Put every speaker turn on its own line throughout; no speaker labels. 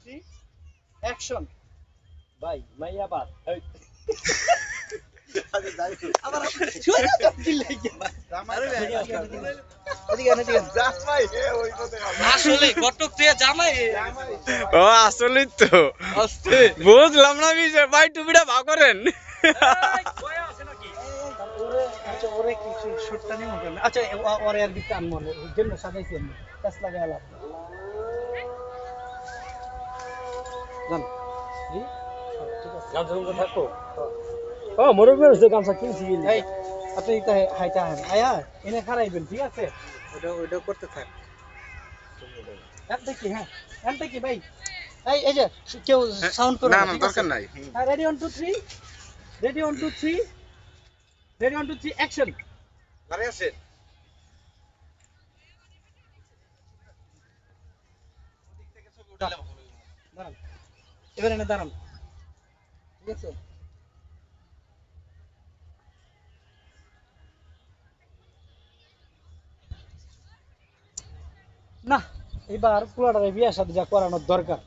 3 action.
ভাই মাইয়া বাদ
আবার শুয়ে যাও দিলে কি আরে আসলে ঘটক তুই জামাই
ও আসলে তো
আস্তে
বুঝলাম না বিষয় ভাই টুপিটা ভাগ করেন
ওরে আচ্ছা ওরে কিছু শুটটা নিয়ে মনে করেন আচ্ছা ওরে আর দিতে আনমন জন্য সাজাইছেন কাজ লাগাই আলাপ জান জি ঠিক আছে
গামছা গামছা থাকো ও মরক মেরেছে গামছা কিনছি
এই আপনি এটা হাইটা আহেন আয়া এনে খারাইবেন ঠিক আছে ওটা করতে থাক কি হ্যাঁ এটা কি ভাই এই যে কেউ সাউন্ড করে
না না দরকার নাই
হ্যাঁ রেডি 1 2 3 রেডি 1 2 3 রেডি 1 2 3 অ্যাকশন
আরে আছে
দাঁড়ান এবার এনে দাঁড়ান ঠিক আছে না এবার পুরাটারে বিয়া সাথে যা করানোর দরকার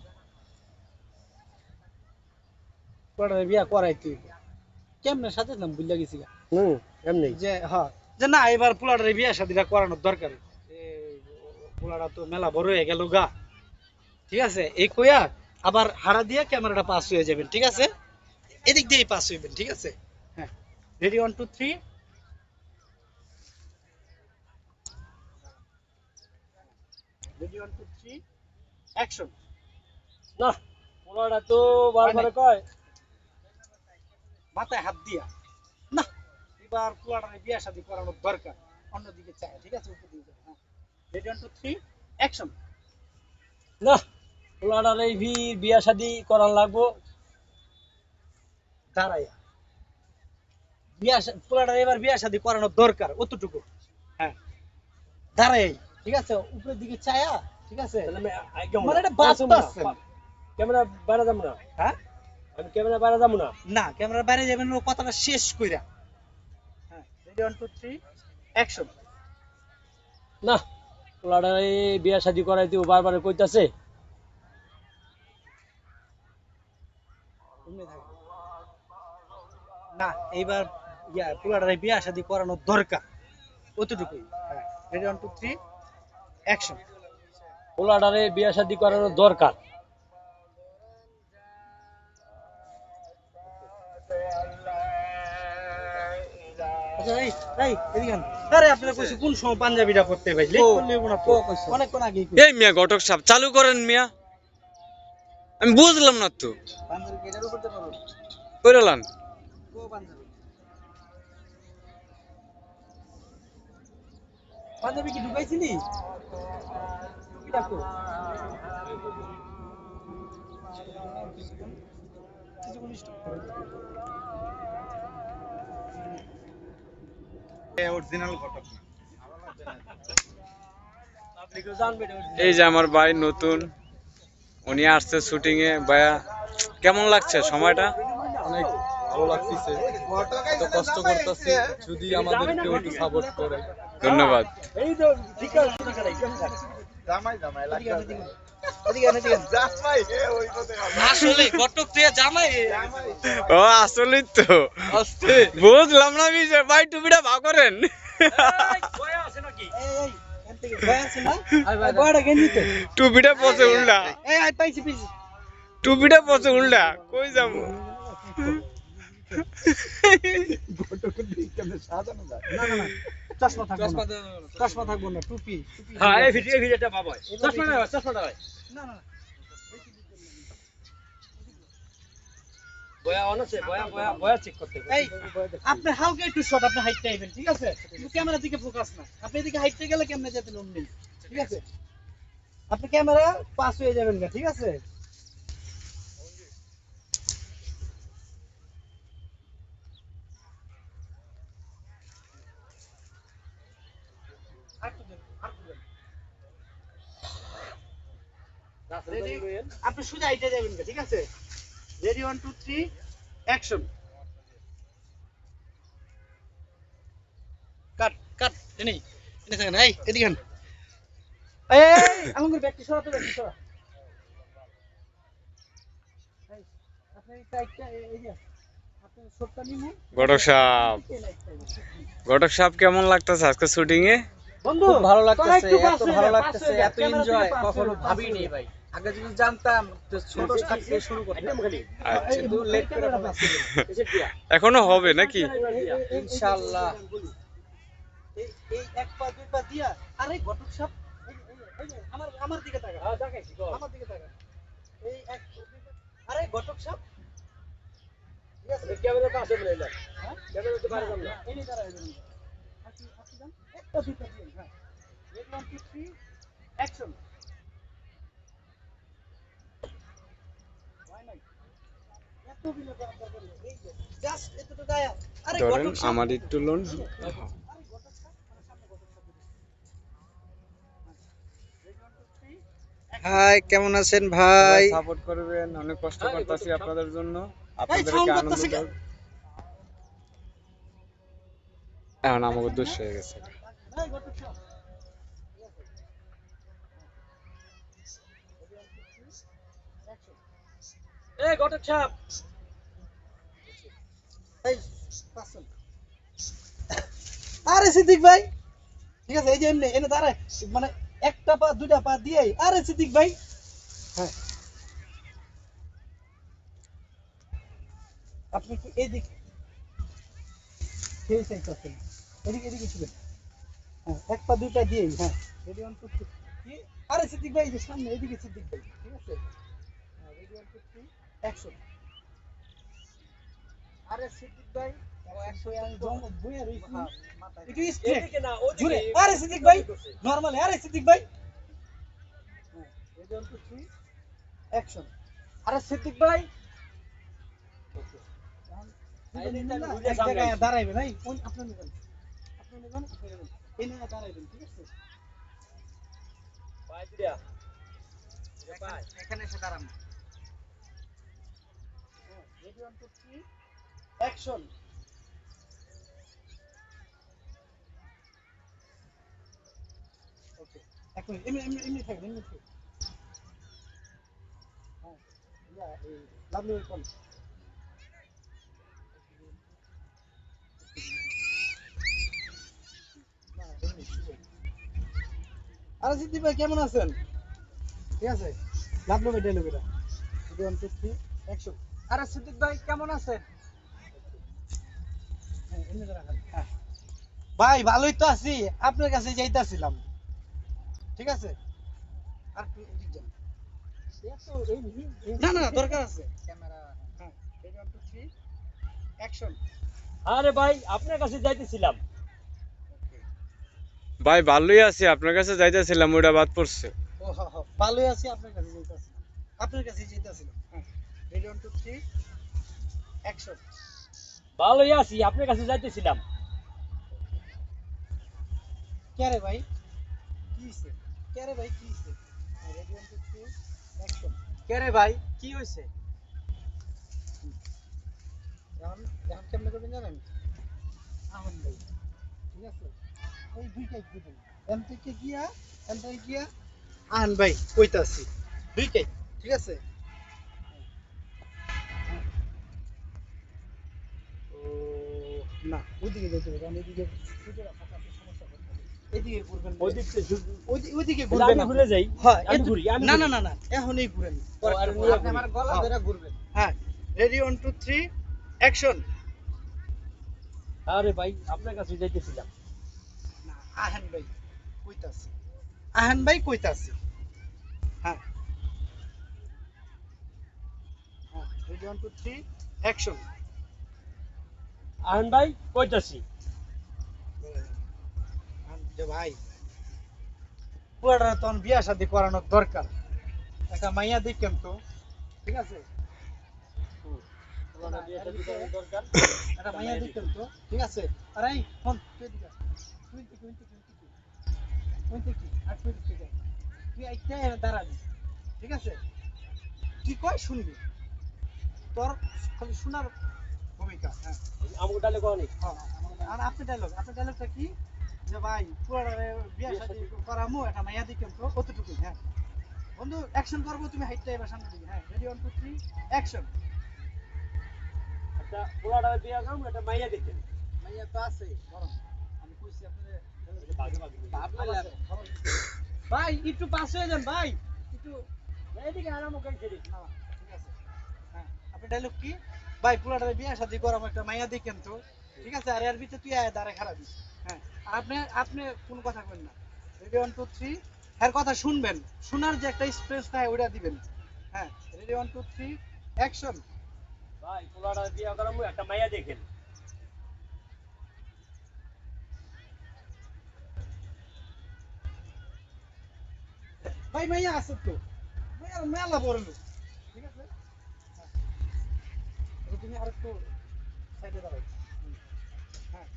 পুরাটারে বিয়া করাইতে কেমনে সাথে নাম বুঝলা গেছি গা।
এমনি
যে হ্যাঁ যে না এবার পোলাটারে বিয়া শাদিটা করানোর দরকার পোলাটা তো মেলা বড় হয়ে গেল গা ঠিক আছে এই কইয়া আবার হাড়া দিয়ে ক্যামেরাটা পাস হয়ে যাবেন ঠিক আছে এদিক দিয়েই পাস হইবেন ঠিক আছে হ্যাঁ রেডি 1 2 3 রেডি 1 2 3 অ্যাকশন
না পোলাটা তো বারবার কয়
মাথায় হাত দিয়া না এবার পোলাটারে বিয়া শাদি করানোর দরকার অন্যদিকে চাই ঠিক আছে উপর দিকে হ্যাঁ রেডি 1 2 3 অ্যাকশন
না পোলাটার এই বিয়া শাদি করার লাগবো
দাঁড়াইয়া পোলাটার এবার বিয়া শাদি করানোর দরকার অতটুকু হ্যাঁ দাঁড়াই ঠিক আছে উপরের দিকে চায়া ঠিক আছে মানে এটা বাঁচতাছে
ক্যামেরা বাইরে যাবো না
হ্যাঁ
আমি ক্যামেরা বাইরে যাবো না
না ক্যামেরার বাইরে যাবেন ও কথাটা শেষ কইরা হ্যাঁ রেডি 1 2 3 অ্যাকশন
না পোলাটার এই বিয়া শাদি করাইতে ও বারবার কইতাছে
না এইবার পোলাটার বিয়া শাদি করানোর দরকার অতটুকুই হ্যাঁ রেডি 1 2 3 অ্যাকশন
পোলাটার এই বিয়া শাদি করানোর দরকার
আচ্ছা এই এদিকে আন। আরে আপনারা কইছে কোন সময় পাঞ্জাবিটা পড়তে ভাই লেট করলে হইব না তো অনেকক্ষণ আগে
এই মিয়া ঘটক সাহেব চালু করেন মিয়া আমি বুঝলাম না তো
পাঞ্জাবি কেটার উপর তো পাবো
কইরালান
কো পাঞ্জাবি পাঞ্জাবি কি ঢুকাইছিলি টুপিটা কো কিছুক্ষণ স্টপ করো
অরিজিনাল ঘটক না
আপনি কেউ জানবেন
এই যে আমার ভাই নতুন উনি আসছে শুটিং এ ভাইয়া কেমন লাগছে সময়টা
অনেক ভালো লাগতেছে এত কষ্ট করতেছি যদি আমাদেরকে একটু সাপোর্ট করে
ধন্যবাদ
এই তো ঠিক আছে
আসলে ঘটক তুই জামাই
ও আসলে তো
আস্তে
বুঝলাম না বিষয় ভাই টুপিটা ভাগ করেন
এই এনতে ভয় আছে না বড় গেঞ্জি তো
টুপিটা পচে উল্টা
এই আই পাইছি পাইছি
টুপিটা পচে উল্টা কই যাবো
না না না চশমা থাকবো না চশমা থাকবো না টুপি
হ্যাঁ এই ভিডিওটা বাবা চশমাটা ভাই
না না
বয়া অন আছে বয়া চেক করতে
এই আপনি হালকা একটু শট আপনি হাইটটা আইবেন ঠিক আছে কিন্তু ক্যামেরার দিকে ফোকাস না আপনি এদিকে হাইটতে গেলে কেমনে যেতে লোন নেই ঠিক আছে আপনি ক্যামেরা পাস হয়ে যাবেন না ঠিক আছে আপনি সোজা হাইটে যাবেন ঠিক আছে রেডি 1 2 3 অ্যাকশন কাট কাট এনে থাকেন এই এদিকে আন এই আমাদের ব্যাগটি সরাতে ব্যাগটি সরা আপনি এই সাইডটা এই যে আপনি শটটা নিমু
ঘটক সাহেব, ঘটক সাহেব কেমন লাগতেছে আজকে শুটিং এ?
বন্ধু
খুব ভালো লাগতেছে,
একটু
এত
পাশে
ভালো
যা,
লাগতেছে,
পাশে যা,
এত
ক্যামেরা থেকে
এনজয়
পাশে
কখনো
যা,
ভাবিনি
পাশে
ভাই। আগে যদি জানতাম তো ছোট থাকতে শুরু করতাম।
আচ্ছা,
এই লেট ক্যামেরা পাশে যা।
এখনো হবে নাকি?
ইনশাআল্লাহ।
এই এই এক পা দুই পা দিয়া আরে ঘটক সাহেব এই যে আমার দিকে তাকা আমার দিকে তাকা এই এক দুই পা আরে ঘটক সাহেব ঠিক আছে
ক্যামেরা পাশে বলে না,
হ্যাঁ
ক্যামেরা তো পারে না।
এনে দাঁড়ায় যান আপনি যান একটা দুইটা দিন হ্যাঁ রেড 1 2 3 অ্যাকশন ওয়াই নাই এত বিলে দরকার নেই এই যে জাস্ট এতটুকু গায়া আরে
ধরেন
ঘটক সাহেব
আমার একটু লোন।
আরে ঘটক সাহেব মানে সামনে ঘটক সাহেব রেড 1 2 3
হাই, কেমন আছেন ভাই?
সাপোর্ট করবেন, অনেক কষ্ট করতেছি আপনাদের জন্য,
সাউন্ড
আপনাদেরকে আনন্দ
করতেছে
দেব। এখন আমাকে দুঃস হয়ে গেছে।
এই ঘটক সাহেব অ্যাকশন
এই ঘটক সাহেব,
এই পাসন আরে সিদ্দিক ভাই ঠিক আছে এই যে এমনি এনে দাঁড়ায় মানে একটা পা দুইটা পা দিয়ে আরে সিদ্দিক ভাই হ্যাঁ আপনি কি এদিক সেই সাইড আছেন এদিকে এদিকে ছিলেন হ্যাঁ এক পা দুই পা দিয়ে হ্যাঁ রেডি 1 2 3 কি আরে সিদ্দিক ভাই এই যে সামনে এদিকে সিদ্দিক ভাই ঠিক আছে হ্যাঁ রেডি 1 2 3 অ্যাকশন আরে সিদ্দিক ভাই একশো আমি জম বইয়া রইছি একটু স্ট্রেট
এদিকে না
জুড়ে
ওদিকে।
আরে সিদ্দিক ভাই নরমালি আরে সিদ্দিক ভাই হ্যাঁ রেডি 1 2 3 অ্যাকশন আরে সিদ্দিক ভাই এক জায়গায় দাঁড়াইবে ভাই কোন আপনি নেবেন আপনি নেবেন এই না দাঁড়াইবেন ঠিক আছে
পাই দিয়া।
এখানে এসে দাঁড়ান।
রেডি 1 2 3 অ্যাকশন ওকে এখন এমনি এমনি এমনি থাকবেন এমনি থাকবেন হ্যাঁ ইয়া এই লাভলি কোন না এমনি আরে সিদ্দিক ভাই কেমন আছেন ঠিক আছে লাভলি ভাই ডায়লগ এটা রেডি 1 2 3 অ্যাকশন
আরে সিদ্দিক ভাই কেমন আছেন?
হ্যাঁ এমনি রাখেন হ্যাঁ ভাই ভালোই তো আছি আপনার কাছে যাইতাছিলাম ঠিক আছে আর একটু এদিক যান না না দরকার আছে
ক্যামেরা
হ্যাঁ রেডি 1 2 3 অ্যাকশন
আরে ভাই আপনার কাছে যাইতেছিলাম।
ভাই ভালোই আছি, আপনার কাছে যাইতেছিলাম, ওইটা বাদ পড়ছে।
ও হ্যাঁ হ্যাঁ ভালোই আছি আপনার কাছে যাইতাছিলাম আপনার কাছে যাইতাছিলাম হ্যাঁ রেডি 1 2 3 অ্যাকশন
ভালোই আছি, আপনার কাছে যাইতেছিলাম।
কে রে ভাই কি হইছে কে রে ভাই কি হইছে রেডি 1 2 3 অ্যাকশন
কে রে ভাই, কি হয়েছে?
এখন এখন কেমনে করবেন জানেন আহন ভাই ঠিক আছে ওই দুইটাই দিবেন এম থেকে গিয়া আহন ভাই কইতাছি দুইটাই ঠিক আছে ও না ওইদিকে যেতে হবে কারণ এদিকে সুতরা ফাঁকা আছে, সমস্যা করতে হবে এদিকে ঘুরবেন ওইদিকে
আমি
ঘুরবেন না
ঘুরে যাই।
হ্যাঁ
আমি ঘুরি, আমি
না
ঘুরি।
না না না এখনই ঘুরেন
আর
আপনি আমার গলা ধরে ঘুরবেন।
হ্যাঁ রেডি 1 2 3 অ্যাকশন
আরে ভাই আপনার কাছে যাইতেছিলাম।
না আহেন ভাই কইতাছি আহেন ভাই কইতাছি হ্যাঁ হ্যাঁ রেডি 1 2 3 অ্যাকশন
আহন ভাই কইতাছি।
যে ভাই পুরাটা তখন বিয়া শাদি করানোর দরকার একটা মাইয়া দেখেন তো ঠিক আছে
পুরানা বিয়ে শাদী করার দরকার।
একটা মাইয়া দেখেন তো ঠিক আছে আরে এই ফোন তুই এদিকে আয়। তুই কি আর তুই দিকে তুই আইতে দাঁড়াবি ঠিক আছে তুই কয় শুনবি তোর খালি শোনার ভূমিকা হ্যাঁ
আমাকে ডালে কোয়া নেই।
আর আপনার ডায়লগটা কি যে ভাই পুরা বিয়া শাদি করামু একটা মাইয়া দেখেন তো কতটুকু হ্যাঁ বন্ধু অ্যাকশন করবো, তুমি হাইটটা এবার সামনে দিকে। হ্যাঁ রেডি 1 2 3 অ্যাকশন।
একটা পোলাডারে বিয়া করব একটা মাইয়া দেখেন।
মাইয়া তো আছে বরং আমি কইছি আপনাদের
ভাই একটু পাস হয়ে যান ভাই, একটু
এদিকে আরাম করে ছেড়ে।
না ঠিক আছে। হ্যাঁ আপনি ডায়লগ কি ভাই, পুরাটারে বিয়ে শাদী করাম একটা মাইয়া দেখেন তো, ঠিক আছে? আর এর ভিতরে তুই আয় দাঁড়া খারাপ। হ্যাঁ আর আপনি আপনি কোনো কথা কইবেন না। রেডি 1 2 3 এর কথা শুনবেন, শোনার যে একটা স্পেস থাকে ওটা দিবেন। হ্যাঁ রেডি 1 2 3 অ্যাকশন।
ভাই পোলাডারে বিয়া করব একটা মাইয়া দেখেন।
ভাই মাইয়া আছে তো, মাইয়া মেলা বড় লোক, ঠিক আছে? হ্যাঁ এবার তুমি আরেকটু সাইডে দাঁড়াও। হ্যাঁ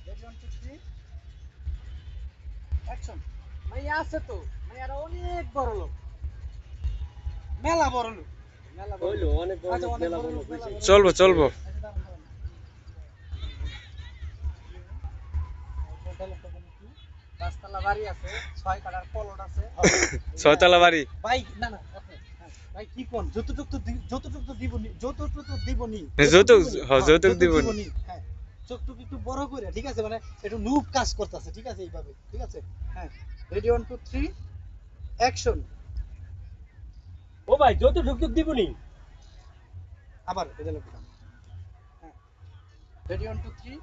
রেডি 1 2 3 অ্যাকশন।
মাইয়া আছে তো, মাইয়ারা অনেক বড় লোক,
মেলা বড় লোক।
মেলা বড়
হইলো
লোক।
অনেক বড়
আচ্ছা
লোক,
অনেক
মেলা
বড়
বড়
লোক,
লোক
মেলা বড় লোক।
চলবো চলবো।
আচ্ছা, দাঁড়ান, দাঁড়ান। ডায়লগটা বলুন কি?
পাঁচতলা বাড়ি আছে, 6 কাঠার প্লট আছে।
ছয়তলা বাড়ি।
ভাই না না আপনি, হ্যাঁ, ভাই কি কোন যতটুকু তো যতটুকু তো দিবনি, যতটুকু তো দিবনি,
যৌতুক
হ্যাঁ,
যৌতুক দিবনি।
হ্যাঁ চোখটুকু একটু বড় করে, ঠিক আছে? মানে একটু নুব কাজ করতেছে, ঠিক আছে? এইভাবে, ঠিক আছে? হ্যাঁ রেডি 1 2 3 অ্যাকশন।
ও ভাই যত ঢুকতে দিবনি।
আবার এই ডায়লগটা। হ্যাঁ রেডি 1 2 3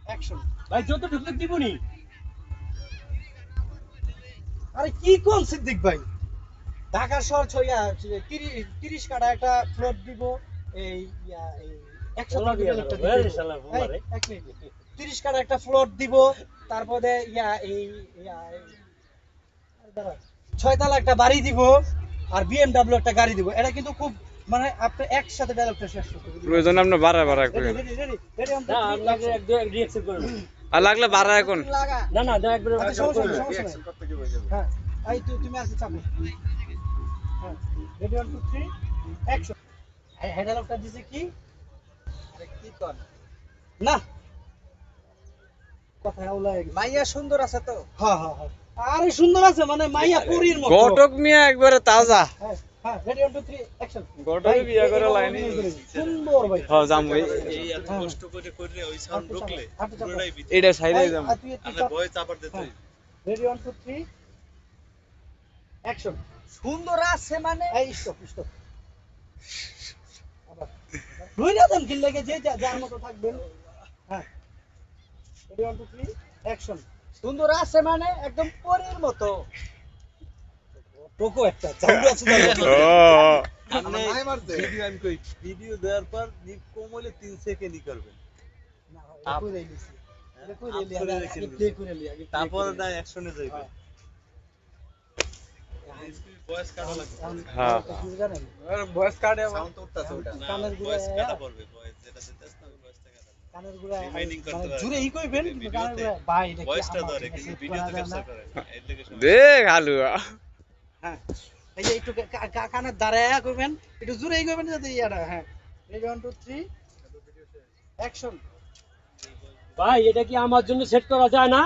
অ্যাকশন।
ভাই যত ঢুকতে দিবনি।
আরে কি কোন সিদ্দিক ভাই, ঢাকা শহর ছইয়া 30 কাঠা একটা ফ্লোট দিব, এই এই 30 কাঠা একটা ফ্লোট দিব, তারপরে ছয়তলা একটা বাড়ি দিব, আর বিএমডব্লিউ একটা গাড়ি দিব। এটা কিন্তু খুব মানে আপনি একসাথে ডায়লগটা শেষ করতে হবে।
প্রয়োজন আপনি বাড়া বাড়া
রেডি
করেন।
রেডি রেডি রেডি অন
না আপনাকে এক রিঅ্যাকশন করব।
আর লাগলে বাড়া এখন।
লাগা
না না না একবারে
আচ্ছা সমস্যা নেই, সমস্যা নেই।
রিঅ্যাকশন করতে কি হয়ে যাবে?
হ্যাঁ এই তুমি আসো চাপো। হ্যাঁ রেডি 1 2 3 অ্যাকশন। এই ডায়লগটা দিছে কি?
আরে কি কোন?
না কথা আউলাই গেছে।
মাইয়া সুন্দর আছে তো।
হ্যাঁ হ্যাঁ হ্যাঁ আরে সুন্দর আছে, মানে মাইয়া পুরীর মতো।
ঘটক মিয়া একবারে তাজা।
হ্যাঁ হ্যাঁ রেডি 1 2 3 অ্যাকশন।
ঘটকে বিয়া করে লাইনে।
সুন্দর ভাই।
হ্যাঁ যাম ভাই।
এই এত কষ্ট করে করে ওই সাউন্ড ঢুকলে পুরোটাই ভিতরে
এটা সাইডে যাম।
তাহলে ভয় চাপার দিতে হইবে।
Ready 1 2 3 action.
সুন্দর আছে মানে
এই স্টপ স্টপ। আবার রুইনা দেন কি লাগে যে যার মতো থাকবেন। হ্যাঁ রেডি 1 2 3 অ্যাকশন।
সুন্দর আছে মানে একদম পরীর মতো।
টোকো একটা চালু আছে জানো।
ও
আপনি ভিডিও আমি কই ভিডিও দেওয়ার পর নিপ কম হলে 3 সেকেন্ডই করবেন।
না এটা কই দিছি, এটা কই দিলি
করে
আগে
রেখে
প্লে করে লি আগে
তারপর না অ্যাকশনে যাইবে। ভয়েস কাটা লাগবে।
হ্যাঁ।
জানেন
আর ভয়েস কাটে
সাউন্ড তো উঠতাছে ওটা।
কানের
ভয়েস
গুড়া
কাটা পড়বে ভয়েস যেটা দিতেছ না ভয়েসটা কাটা।
কানের গুড়া
Reminding করতে
মানে
পারবে।
জুড়ে ই কইবেন কিন্তু কানের
ভিডিওতে
গুড়া ভাই এটা কি
ভয়েসটা
আমার
ধরে
কাছে
কিন্তু
save
ভিডিওতে
করা যায় না?
ক্যাপচার করে না। এর লেগে সমস্যা।
দেখ আলু।
হ্যাঁ এই যে একটু কানের দাঁড়ায়া কইবেন, একটু জুড়েই কইবেন যাতে ইয়াটা। হ্যাঁ রেডি 1 2 3 অ্যাকশন।
ভাই এটা কি আমার জন্য সেট করা যায় না?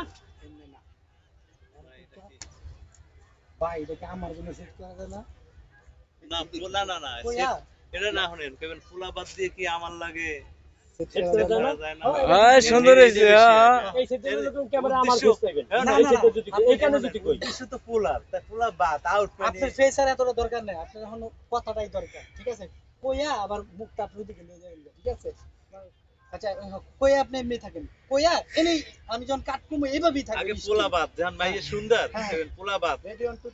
ভাই এটা কি আমার জন্য সেট করা যায় না?
না না না না
কইয়া
এটা না শুনেন কেবল ফুলা বাদ দিয়ে কি আমার লাগে
সেট করা যায় না?
করা যায় না।
হ্যাঁ সুন্দর হইছে। হ্যাঁ
এই সেটের লোক ক্যামেরা আমার
উদ্দেশ্য-
কাছে পাবেন।
না,
এই
না,
সেটে
না,
যদি
আপনি
এখানে যদি কই
উদ্দেশ্য তো ফুলার তাই ফুলা বাদ আউট মানে
আপনার ফেসার এতটা দরকার নেই, আপনার এখন কথাটাই দরকার, ঠিক আছে? কইয়া আবার মুখটা আপনি দিকে নিয়ে যাবেন, ঠিক আছে? আচ্ছা কইয়া আপনি এমনি থাকেন, কইয়া এনেই আমি যখন কাট কমু এইভাবেই থাকেন।
আগে পোলা বাদ জান মাইয়ে সুন্দর
হ্যাঁ।
কেবল পোলা বাদ
রেডি 1 2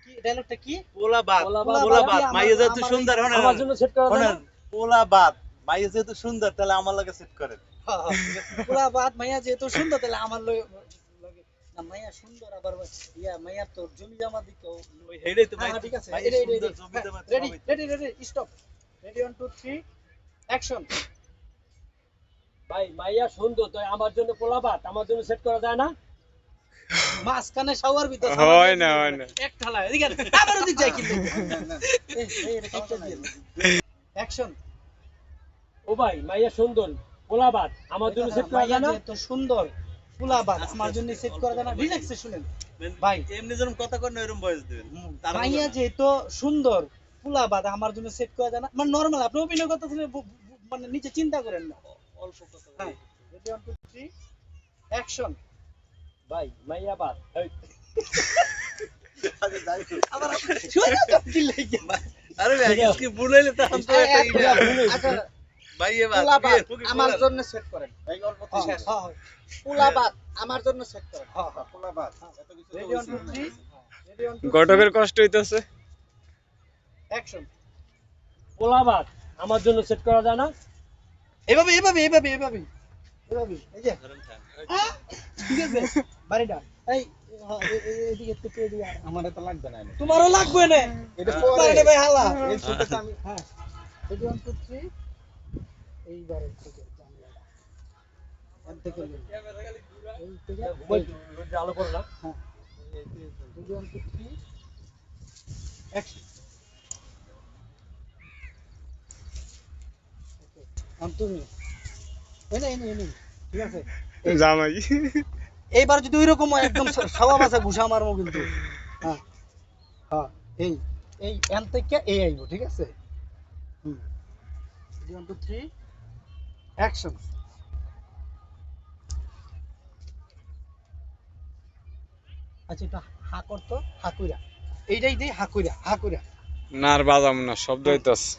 কি ডায়লগটা কি?
পোলা বাদ
পোলা
পোলা
বাদ
বাদ
দিয়ে
মাইয়ে
আমার-
যেহেতু
আমার-
সুন্দর হন
আমার জন্য সেট করা যায় না?
পোলা বাদ মাইয়ে যেহেতু সুন্দর তাহলে আমার লাগে সেট করেন
হ্যাঁ, হ্যাঁ, ঠিক আছে। পুরা বাদ মাইয়া যেহেতু সুন্দর তাহলে আমার লগে না, মাইয়া সুন্দর আবার ইয়া মাইয়া তো জমি জমা দিত।
ওই হেডেই তো
হ্যাঁ
মাইয়ে
ঠিক আছে
মাইয়ে সুন্দর জমি জমা
রেডি
সবই তো।
Ready ready stop. Ready 1 2 3 action.
ভাই মাইয়া সুন্দর তো আমার জন্য পোলাবাত আমার জন্য সেট করা যায় না?
মাঝখানে শাওয়ার ভিতর
হয় না, হয় না।
এক ঠালা এদিকে আন। আবার ওদিক যাই কিন্তু এই এটা একটা দিয়ে অ্যাকশন।
ও ভাই মাইয়া সুন্দর পোলাবাত আমার জন্য সেট করা যায় না?
তো সুন্দর পোলাবাদ আমার জন্য সেট করা যায় না রিল্যাক্সে শুনেন ভাই
এমনি যেরকম কথা কর না এরকম ভয়েস দিবেন
মাইয়া যেহেতু সুন্দর পোলাবাদ আমার জন্য সেট করা যায় না মানে নরমাল আপনি অভিনয় করতেছিলেন মানে নিচে চিন্তা করেন না
অল্প কথা
হ্যাঁ রেডি 1 2 3 অ্যাকশন
ভাই মাইয়া বাদ এই,
আবার শুনে তো দিলে
আরে ভাই আজকে ভুলাইলে তো আমি তো একটা ইয়া
আচ্ছা
ভাই এবার
পোলাপাত
বিয়ের মুখে
আমার
বলার।
জন্য সেট করেন এই অল্পতে
হ্যাঁ
শেষ
হ্যাঁ
পোলাপাত আমার জন্য সেট করেন
হ্যাঁ হ্যাঁ
পোলাপাত এত কিছু তো
রেডি 1 2 3 রেডি 1 2
ঘটকের কষ্ট হইতেছে।
অ্যাকশন
পোলাবাদ আমার জন্য সেট করা যায় না
এভাবে এভাবে এভাবে এভাবে এভাবে এই যে ঠিক আছে বাড়িটা এই এদিকে একটু পেয়ে দিয়া
আমার তো লাগবে না এটা।
তোমারও লাগবে না
এটা
পারে ভাই হালা
এই ছোটটা আমি
হ্যাঁ রেডি 1 2 3 এইবারে থেকে জানলাটা এর থেকে নিন। এই থেকে
ওই আলো করে না
হ্যাঁ রেডি 1 2 3 অ্যাকশন ওকে তুমি এনে এনে এনে ঠিক আছে
জামাই
এইবার যদি ওইরকম হয়, একদম সাওয়া বাসা ঘুষা মারবো কিন্তু হ্যাঁ হ্যাঁ এই এই এন থেকে এই আইবো ঠিক আছে হুম 1 2 3 অ্যাকশন আচ্ছা এটা হা করতো হাকুরা এইটাই দেই হাকুরা হাকুরা
না আর বাজাম না শব্দ হইতাছে।